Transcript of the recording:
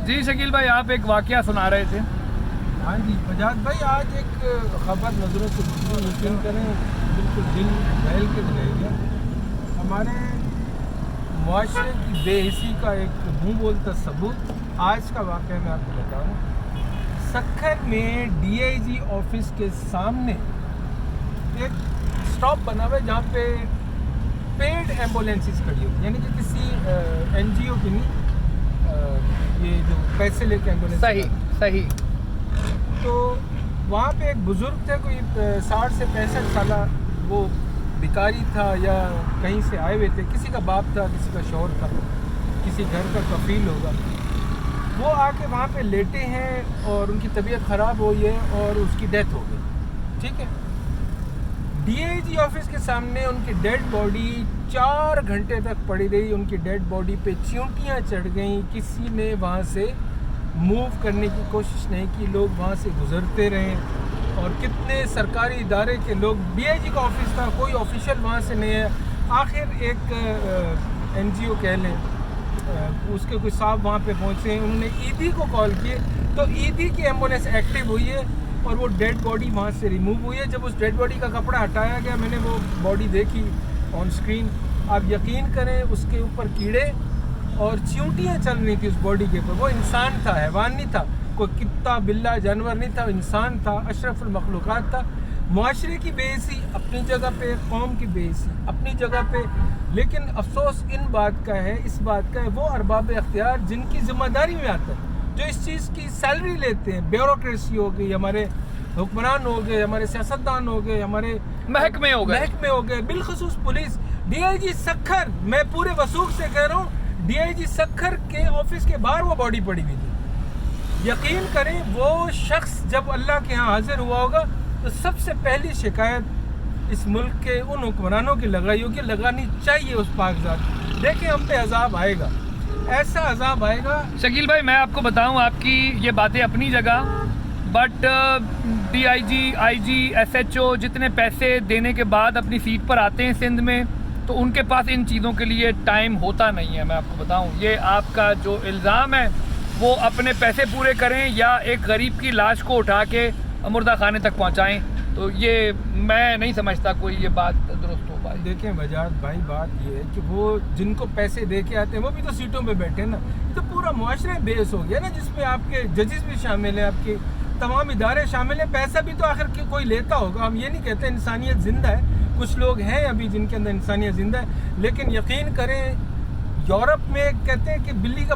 جی شکیل بھائی، آپ ایک واقعہ سنا رہے تھے۔ ہاں جی فجاد بھائی، آج ایک خبر نظروں سے یقین کریں بالکل دل بہل کے رہے گا۔ ہمارے معاشرے کی بے حسی کا ایک منہ بولتا ثبوت آج کا واقعہ میں آپ کو بتاؤں۔ سکھر میں ڈی آئی جی آفس کے سامنے ایک اسٹاپ بنا ہوا ہے جہاں پہ پیڈ ایمبولینسز کھڑی ہوتی ہیں، یعنی کہ کسی این جی او کی نہیں، یہ جو پیسے لے کے ایمبولینس۔ صحیح۔ تو وہاں پہ ایک بزرگ تھے، کوئی 60 سے 65 سالہ، وہ بھکاری تھا یا کہیں سے آئے ہوئے تھے، کسی کا باپ تھا، کسی کا شوہر تھا، کسی گھر کا کفیل ہوگا۔ وہ آ کے وہاں پہ لیٹے ہیں اور ان کی طبیعت خراب ہوئی ہے اور اس کی ڈیتھ ہو گئی، ٹھیک ہے۔ ڈی آئی جی آفس کے سامنے ان کی ڈیڈ باڈی 4 گھنٹے تک پڑی رہی، ان کی ڈیڈ باڈی پہ چیونٹیاں چڑھ گئیں، کسی نے وہاں سے موو کرنے کی کوشش نہیں کی، لوگ وہاں سے گزرتے رہے اور کتنے سرکاری ادارے کے لوگ، ڈی آئی جی کا آفس تھا، کوئی آفیشیل وہاں سے نہیں ہے۔ آخر ایک این جی او کہہ لیں، اس کے کچھ صاحب وہاں پہ پہنچے ہیں، انہوں نے ای ڈی کو کال کیے تو ای ڈی کی ایمبولینس ایکٹیو ہوئی ہے اور وہ ڈیڈ باڈی وہاں سے ریموو ہوئی ہے۔ جب اس ڈیڈ باڈی کا کپڑا ہٹایا گیا، میں نے وہ باڈی دیکھی آن سکرین، آپ یقین کریں اس کے اوپر کیڑے اور چیونٹیاں چل رہی تھی اس باڈی کے اوپر۔ وہ انسان تھا، حیوان نہیں تھا، کوئی کتا بلا جانور نہیں تھا، انسان تھا، اشرف المخلوقات تھا۔ معاشرے کی بے حسی اپنی جگہ پہ، قوم کی بے حسی اپنی جگہ پہ، لیکن افسوس اس بات کا ہے وہ ارباب اختیار جن کی ذمہ داری میں آتا ہے، جو اس چیز کی سیلری لیتے ہیں، بیوروکریسی ہو گئی، ہمارے حکمران ہو گئے، ہمارے سیاستدان ہو گئے، ہمارے محکمے ہو گئے، بالخصوص پولیس۔ ڈی آئی جی سکھر، میں پورے وثوق سے کہہ رہا ہوں، ڈی آئی جی سکھر کے آفس کے باہر وہ باڈی پڑی ہوئی تھی۔ یقین کریں وہ شخص جب اللہ کے ہاں حاضر ہوا ہوگا تو سب سے پہلی شکایت اس ملک کے ان حکمرانوں کی لگائی ہوگی، لگانی چاہیے اس پاک ذات۔ دیکھیں ہم پہ عذاب آئے گا، ایسا عذاب آئے گا۔ شکیل بھائی، میں آپ کو بتاؤں، آپ کی یہ باتیں اپنی جگہ، but D I G, I G, S H O جتنے پیسے دینے کے بعد اپنی سیٹ پر آتے ہیں سندھ میں، تو ان کے پاس ان چیزوں کے لیے ٹائم ہوتا نہیں ہے۔ میں آپ کو بتاؤں، یہ آپ کا جو الزام ہے وہ اپنے پیسے پورے کریں یا ایک غریب کی لاش کو اٹھا کے مردہ خانے تک پہنچائیں، تو یہ میں نہیں سمجھتا کوئی یہ بات درست ہو پائے۔ دیکھیں وجاد بھائی، بات یہ ہے کہ وہ جن کو پیسے دے کے آتے ہیں وہ بھی تو سیٹوں پہ بیٹھے نا۔ یہ تو پورا معاشرہ بیس ہو گیا نا، جس میں آپ کے ججز بھی شامل ہیں، آپ کے تمام ادارے شامل ہیں۔ پیسہ بھی تو آخر کوئی لیتا ہوگا، ہم یہ نہیں کہتے انسانیت زندہ ہے، کچھ لوگ ہیں ابھی جن کے اندر انسانیت زندہ ہے، لیکن یقین کریں یورپ میں کہتے ہیں کہ بلی کا